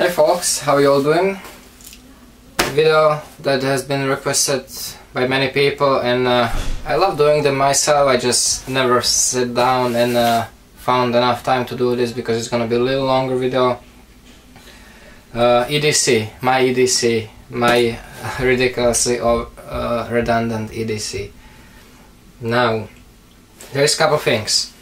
Hey folks, how you all doing? Video that has been requested by many people, and I love doing them myself. I just never sit down and found enough time to do this because it's gonna be a little longer video. EDC, my ridiculously redundant EDC. Now, there's a couple things.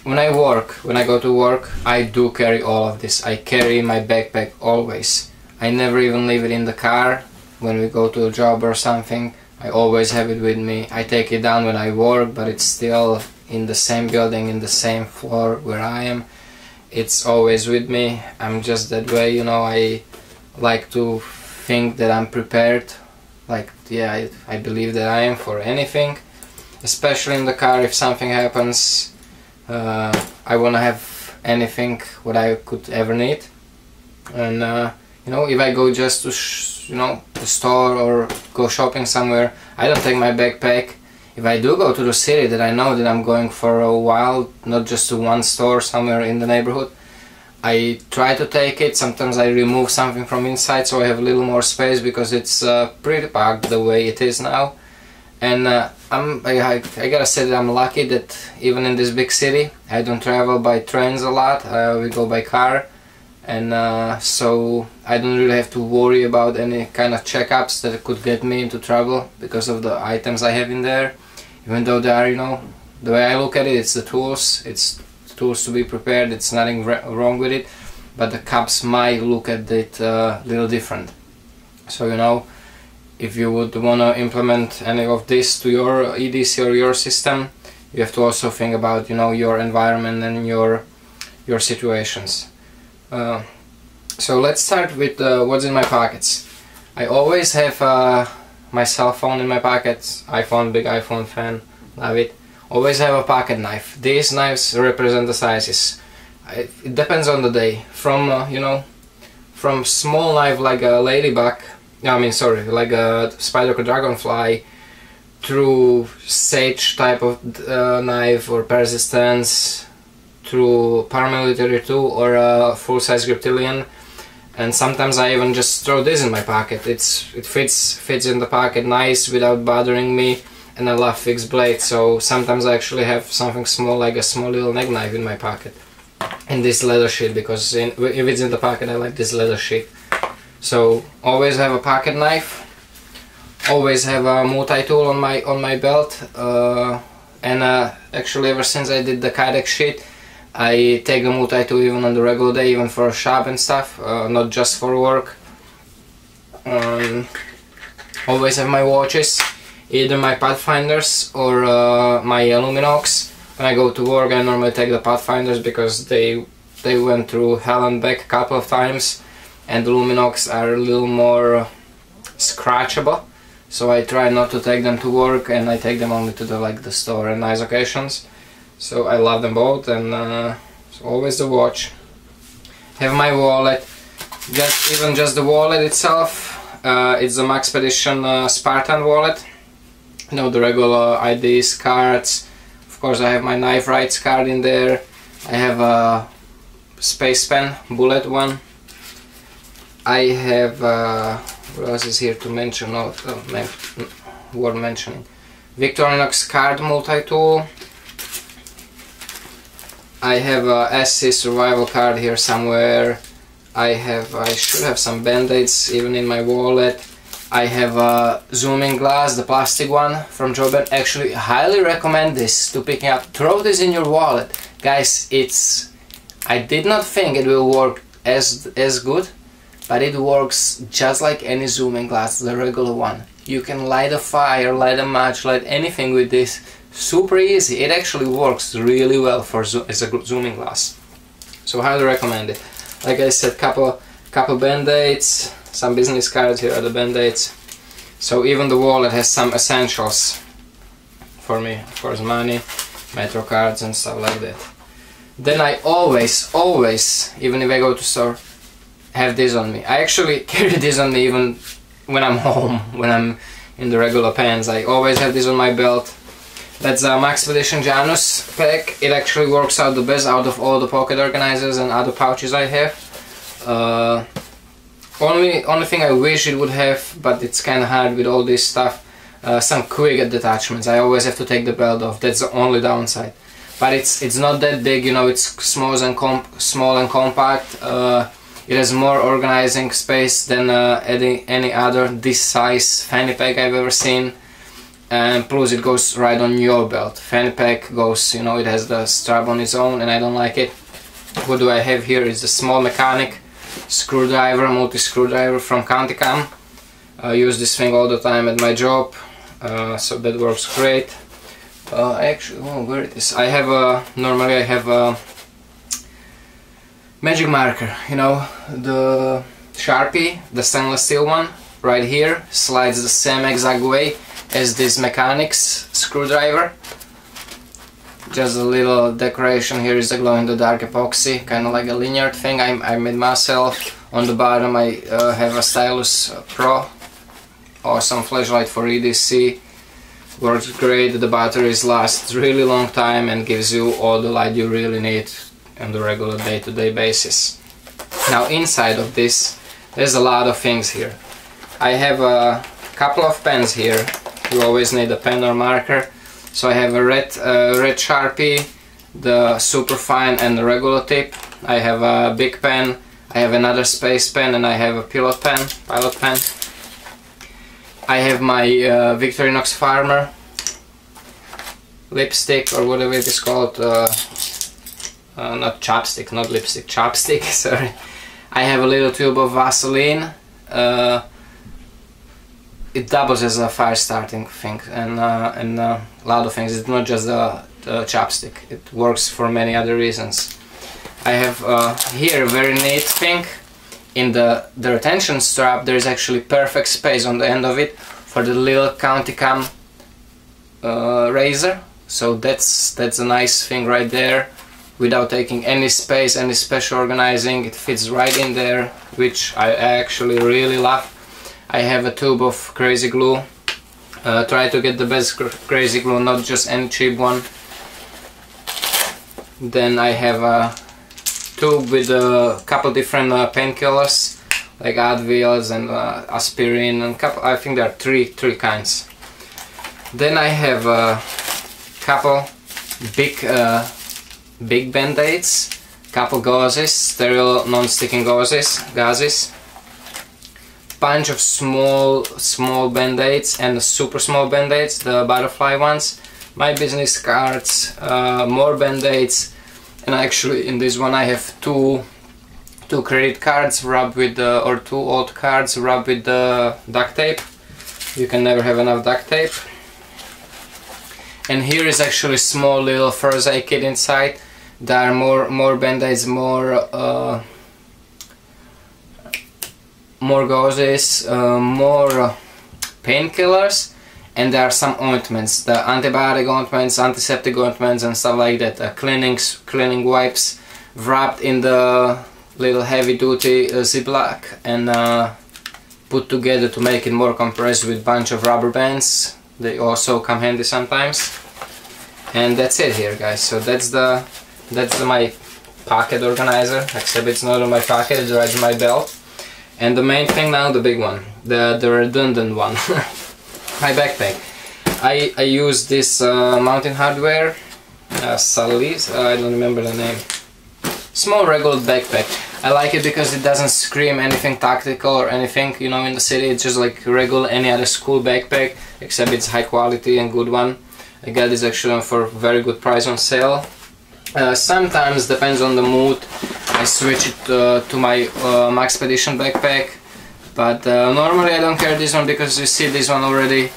When I go to work, I do carry all of this. I carry my backpack always. I never even leave it in the car when we go to a job or something. I always have it with me. I take it down when I work, but it's still in the same building, in the same floor where I am. It's always with me. I'm just that way, you know. I like to think that I'm prepared. Like, yeah, I believe that I am for anything, especially in the car. If something happens, I wanna have anything what I could ever need. And you know, if I go just to the store or go shopping somewhere, I don't take my backpack. If I do go to the city that I know that I'm going for a while, not just to one store somewhere in the neighborhood, I try to take it. Sometimes I remove something from inside so I have a little more space, because it's pretty packed the way it is now. And I gotta say that I'm lucky that even in this big city I don't travel by trains a lot. We go by car, and so I don't really have to worry about any kind of checkups that could get me into trouble because of the items I have in there. Even though they are, you know, the way I look at it, it's the tools. It's tools to be prepared. It's nothing wrong with it, but the cops might look at it a little different. So, you know, if you would want to implement any of this to your EDC or your system, you have to also think about, you know, your environment and your situations. So let's start with what's in my pockets. I always have my cell phone in my pockets. iPhone, big iPhone fan, love it. Always have a pocket knife. These knives represent the sizes. It depends on the day. From you know, from small knife like a ladybug, like a spider or dragonfly, through sage type of knife or persistence, through paramilitary 2 or a full-size reptilian. And sometimes I even just throw this in my pocket. It fits in the pocket nice without bothering me, and I love fixed blades, so sometimes I actually have something small like a small little neck knife in my pocket. And this leather sheet, because if it's in the pocket I like this leather sheet. So always have a pocket knife, always have a multi-tool on my belt, and actually ever since I did the Kydex sheet, I take the multi-tool even on the regular day, even for a shop and stuff, not just for work. Always have my watches, either my Pathfinders or my Luminox. When I go to work I normally take the Pathfinders because they went through hell and back a couple of times, and the Luminox are a little more scratchable, so I try not to take them to work, and I take them only to the store and nice occasions. So I love them both, and so always the watch. Have my wallet, just the wallet itself. It's the Maxpedition Spartan wallet. You know, the regular IDs, cards. Of course I have my knife rights card in there. I have a space pen, bullet one. I have what else is here to mention? Worth mentioning. Victorinox card multi-tool. I have a SC survival card here somewhere. I should have some band-aids even in my wallet. I have a zooming glass, the plastic one from Joben. Actually, highly recommend this to picking up. Throw this in your wallet, guys. I did not think it will work as good, but it works just like any zooming glass, the regular one. You can light a fire, light a match, light anything with this. Super easy. It actually works really well as a zooming glass. So highly recommend it. Like I said, couple band-aids, some business cards. Here are the band-aids. So even the wallet has some essentials for me. Of course, money, metro cards and stuff like that. Then I always, even if I go to store, have this on me. I actually carry this on me even when I'm home, when I'm in the regular pants. I always have this on my belt. That's a Maxpedition Janus pack. It actually works out the best out of all the pocket organizers and other pouches I have. Only thing I wish it would have, but it's kind of hard with all this stuff, some quick detachments. I always have to take the belt off. That's the only downside. But it's not that big, you know. It's small and compact. It has more organizing space than any other this size fanny pack I've ever seen. And plus it goes right on your belt. Fanny pack goes, you know, it has the strap on its own, and I don't like it. What do I have here is a small mechanic screwdriver, multi-screwdriver from Canticam. I use this thing all the time at my job, so that works great. Actually, oh, where it is? I have normally I have a magic marker, you know, the Sharpie, the stainless steel one, right here, slides the same exact way as this mechanics screwdriver. Just a little decoration here is the glow-in-the-dark epoxy, kind of like a linear thing I made myself. On the bottom I have a Stylus Pro, awesome flashlight for EDC. Works great, the batteries last really long time and gives you all the light you really need on the regular day-to-day basis. Now inside of this there's a lot of things here. I have a couple of pens here. You always need a pen or marker. So I have a red Sharpie, the super fine and the regular tip. I have a big pen, I have another space pen, and I have a pilot pen. I have my Victorinox Farmer lipstick, or whatever it is called. Not chapstick, not lipstick, chapstick, sorry. I have a little tube of Vaseline. It doubles as a fire starting thing, and a lot of things. It's not just the chapstick, it works for many other reasons. I have here a very neat thing. In the retention strap there is actually perfect space on the end of it for the little Canticam razor. So that's a nice thing right there, without taking any space, any special organizing. It fits right in there, which I actually really love. I have a tube of crazy glue. Try to get the best crazy glue, not just any cheap one. Then I have a tube with a couple different painkillers, like Advils and aspirin, and I think there are three kinds. Then I have a couple big band-aids, couple gauzes, sterile non-sticking gauzes, bunch of small band-aids and super small band-aids, the butterfly ones, my business cards, more band-aids, and actually in this one I have two credit cards rubbed with or two old cards rubbed with the duct tape. You can never have enough duct tape. And here is actually a small little first aid kit inside. There are more band-aids, more gauzes, more painkillers, and there are some ointments, the antibiotic ointments, antiseptic ointments and stuff like that, cleaning wipes wrapped in the little heavy-duty Ziploc and put together to make it more compressed with bunch of rubber bands. They also come handy sometimes. And that's it here, guys. So that's my pocket organizer, except it's not on my pocket, it's right in my belt. And the main thing now, the big one, the redundant one, my backpack. I use this Mountain Hardware, Salis, I don't remember the name. Small regular backpack. I like it because it doesn't scream anything tactical or anything, you know, in the city. It's just like regular any other school backpack, except it's high quality and good one. I got this actually for a very good price on sale. Sometimes, depends on the mood, I switch it to my Maxpedition backpack, but normally I don't carry this one because you see this one already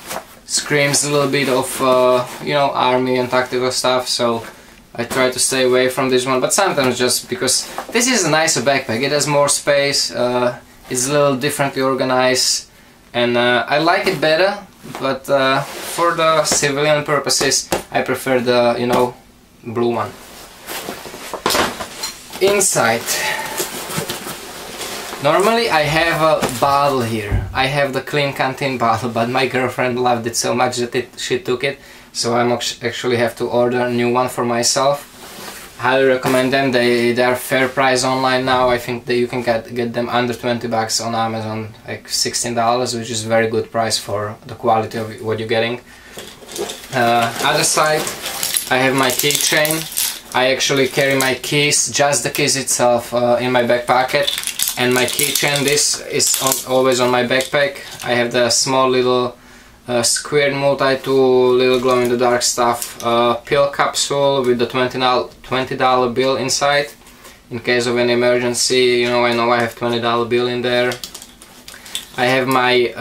screams a little bit of you know, army and tactical stuff, so I try to stay away from this one. But sometimes just because this is a nicer backpack, it has more space, it's a little differently organized, and I like it better, but for the civilian purposes I prefer the, you know, blue one. Inside, normally I have a bottle here. I have the clean canteen bottle, but my girlfriend loved it so much that she took it, so I actually have to order a new one for myself. highly recommend them. They are fair price online now. I think that you can get them under 20 bucks on Amazon, like $16, which is very good price for the quality of what you're getting. Other side, I have my keychain. I actually carry my keys, just the keys itself, in my back pocket, and my keychain, this is always on my backpack. I have the small little squared multi-tool, little glow-in-the-dark stuff, pill capsule with the $20 bill inside, in case of any emergency. You know, I have $20 bill in there. I have my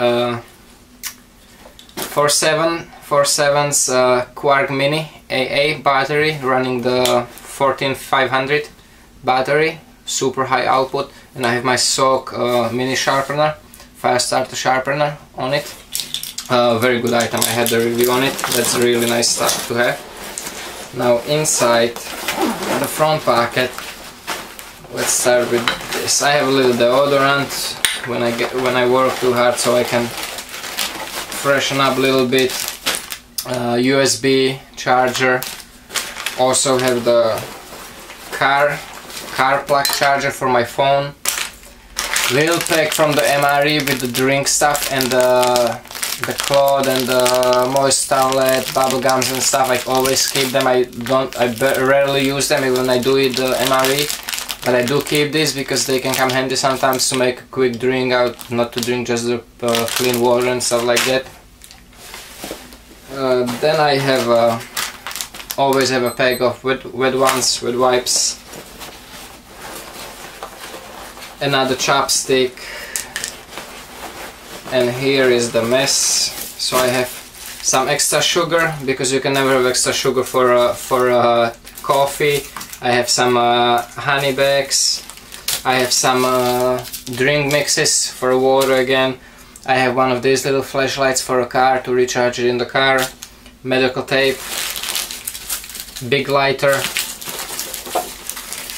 47's Quark Mini AA battery, running the 14500 battery, super high output, and I have my SOC mini sharpener, fast starter sharpener on it. Very good item, I had the review on it. That's really nice stuff to have. Now inside the front pocket, let's start with this. I have a little deodorant when I work too hard, so I can freshen up a little bit. USB charger. Also have the car plug charger for my phone. Little pack from the MRE with the drink stuff and the cloth and the moist towelette, bubble gums and stuff. I always keep them. I rarely use them even when I do it the MRE, but I do keep this because they can come handy sometimes to make a quick drink out, not to drink just the clean water and stuff like that. Then I have always have a pack of wet wipes, another chopstick, and here is the mess. So I have some extra sugar, because you can never have extra sugar for coffee. I have some honey bags. I have some drink mixes for water again. I have one of these little flashlights for a car to recharge it in the car. Medical tape. Big lighter.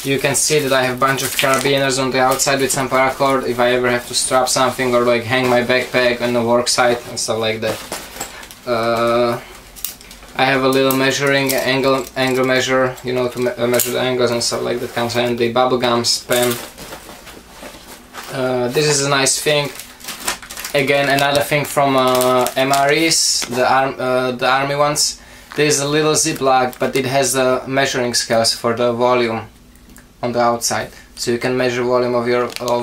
You can see that I have a bunch of carabiners on the outside with some paracord if I ever have to strap something or like hang my backpack on the work site and stuff like that. I have a little measuring angle measure, you know, to measure the angles and stuff like that. Comes handy. Bubble gums, pen. This is a nice thing. Again, another thing from MREs, the army ones. There is a little ziplock, but it has the measuring scales for the volume on the outside, so you can measure volume of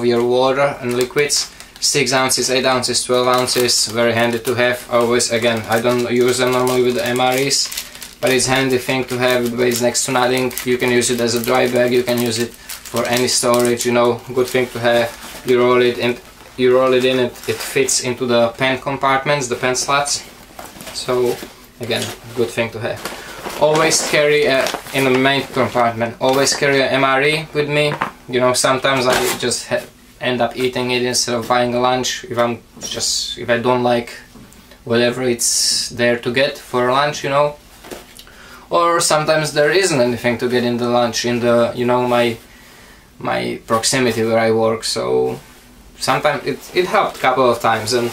your water and liquids. 6 ounces, 8 ounces, 12 ounces. Very handy to have. Always, again, I don't use them normally with the MREs, but it's a handy thing to have. It weighs next to nothing. You can use it as a dry bag. You can use it for any storage. You know, good thing to have. You roll it in. It fits into the pen compartments, the pen slots. So again, good thing to have. Always carry in the main compartment. Always carry an MRE with me. You know, sometimes I just end up eating it instead of buying a lunch if I don't like whatever it's there to get for lunch, you know. Or sometimes there isn't anything to get in the lunch in the, you know, my proximity where I work. So sometimes it helped a couple of times, and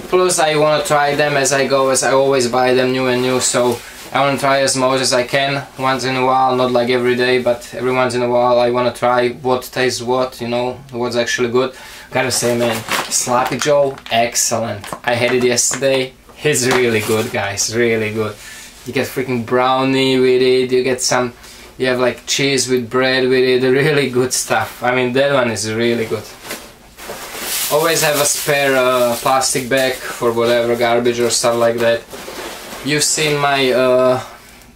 plus I want to try them as I go, as I always buy them new and new, so I want to try as much as I can once in a while, not like every day, but every once in a while I want to try what tastes what, you know, what's actually good. Gotta say, man, Sloppy Joe, excellent. I had it yesterday. It's really good, guys, really good. You get freaking brownie with it, you have like cheese with bread with it, really good stuff. I mean, that one is really good. Always have a spare plastic bag for whatever garbage or stuff like that. You've seen my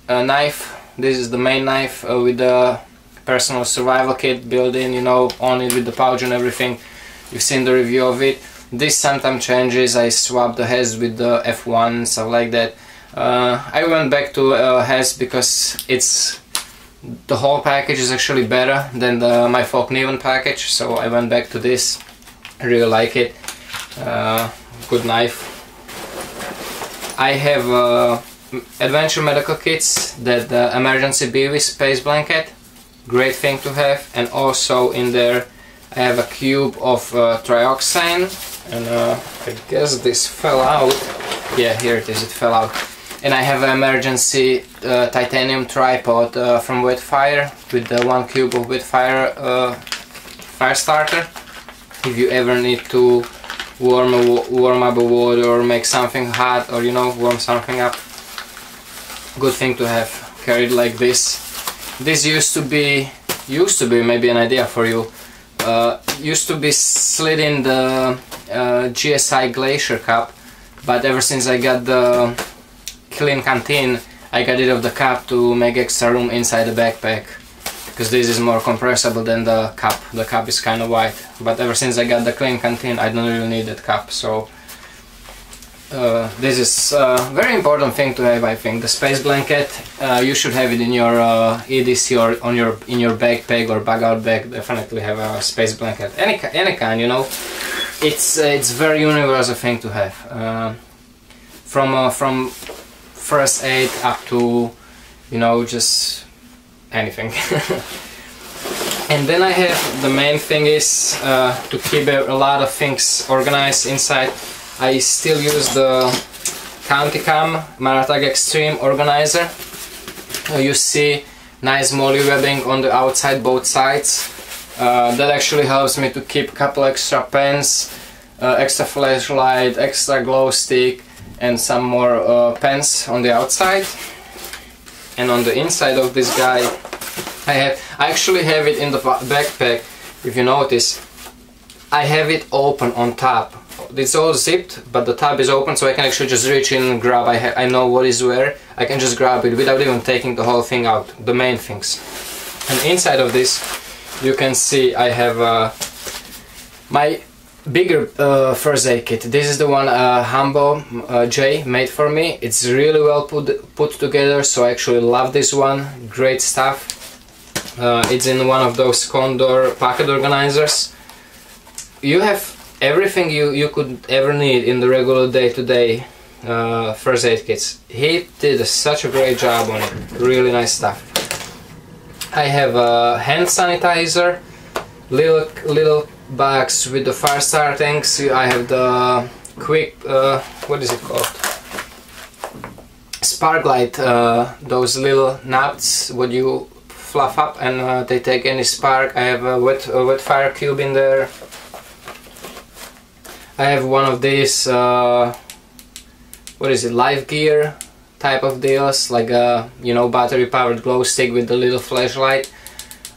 knife. This is the main knife with the personal survival kit built in, you know, on it with the pouch and everything. You've seen the review of it. This sometimes changes. I swap the heads with the F1, stuff like that. I went back to heads because the whole package is actually better than my Folkneven package, so I went back to this. I really like it. Good knife. I have adventure medical kits, that the emergency BV space blanket, great thing to have, and also in there I have a cube of trioxane, and I guess this fell out. Yeah, here it is, it fell out. and I have an emergency titanium tripod from Wetfire with the 1 cube of Wetfire fire starter. If you ever need to warm up a water or make something hot, or you know, warm something up, good thing to have carried like this. This used to be maybe an idea for you. Used to be slid in the GSI Glacier cup, but ever since I got the clean canteen, I got rid of the cup to make extra room inside the backpack, because this is more compressible than the cup. The cup is kind of wide, but ever since I got the clean canteen, I don't really need that cup. So this is a very important thing to have, I think. The space blanket, you should have it in your EDC or in your backpack or bug out bag. Definitely have a space blanket, any kind, you know. It's very universal thing to have, from first aid up to, you know, just anything. And then I have the main thing is to keep a lot of things organized inside. I still use the Counticam Maratag Extreme organizer. You see nice molly webbing on the outside, both sides. That actually helps me to keep a couple extra pens, extra flashlight, extra glow stick, and some more pens on the outside. And on the inside of this guy, I actually have it in the backpack. If you notice, I have it open on top. It's all zipped, but the tab is open, so I can actually just reach in and grab. I know what is where. I can just grab it without even taking the whole thing out, the main things. And inside of this, you can see I have my bigger first aid kit. This is the one Hambo J made for me. It's really well put together, so I actually love this one. Great stuff. It's in one of those Condor pocket organizers. You have everything you could ever need in the regular day-to-day first aid kits. He did such a great job on it. Really nice stuff. I have a hand sanitizer, little bags with the fire startings. I have the quick what is it called? Sparklight, those little nuts what you fluff up and they take any spark. I have a wet fire cube in there. I have one of these, what is it, live gear type of deals, like a, you know, battery powered glow stick with the little flashlight.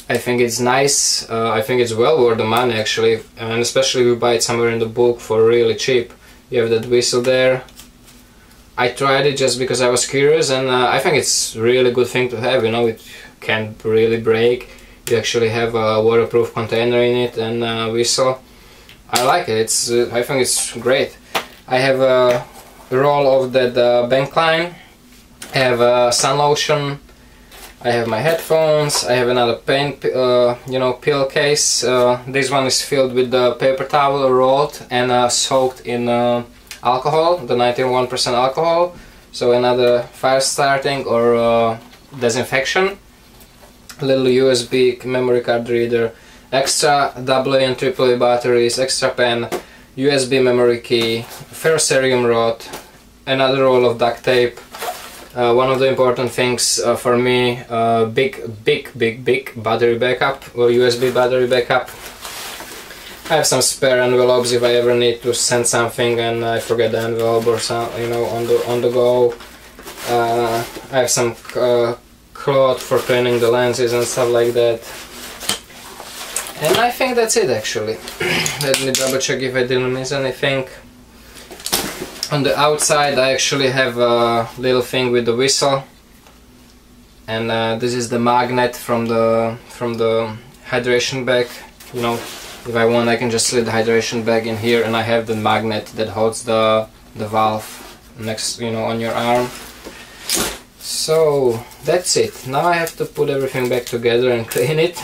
I think it's nice. I think it's well worth the money actually, and especially if you buy it somewhere in the book for really cheap. You have that whistle there. I tried it just because I was curious, and I think it's really good thing to have, you know. It can't really break. You actually have a waterproof container in it and a whistle. I like it. It's I think it's great. I have a roll of that bank line. I have a sun lotion. I have my headphones. I have another pain, you know, pill case. This one is filled with the paper towel rolled and soaked in alcohol, the 91% alcohol. So another fire starting or disinfection. A little USB memory card reader. Extra AA and AAA batteries, extra pen, USB memory key, ferrocerium rod, another roll of duct tape. One of the important things for me, big battery backup, or USB battery backup. I have some spare envelopes if I ever need to send something and I forget the envelope or some, you know, on the go. I have some cloth for cleaning the lenses and stuff like that. And I think that's it actually. Let me double check if I didn't miss anything. On the outside I actually have a little thing with the whistle. And this is the magnet from the hydration bag. You know, if I want I can just slid the hydration bag in here and I have the magnet that holds the valve next, you know, on your arm. So that's it. Now I have to put everything back together and clean it.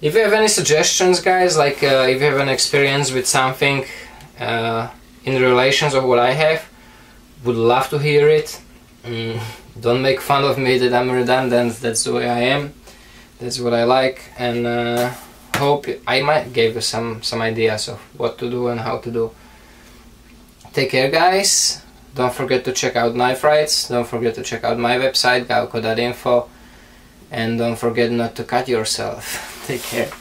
If you have any suggestions, guys, like if you have an experience with something in relations of what I have, would love to hear it. Don't make fun of me that I'm redundant. That's the way I am. That's what I like, and hope I might give you some ideas of what to do and how to do. Take care, guys. Don't forget to check out knife rights, don't forget to check out my website, galco.info, and don't forget not to cut yourself. Take care.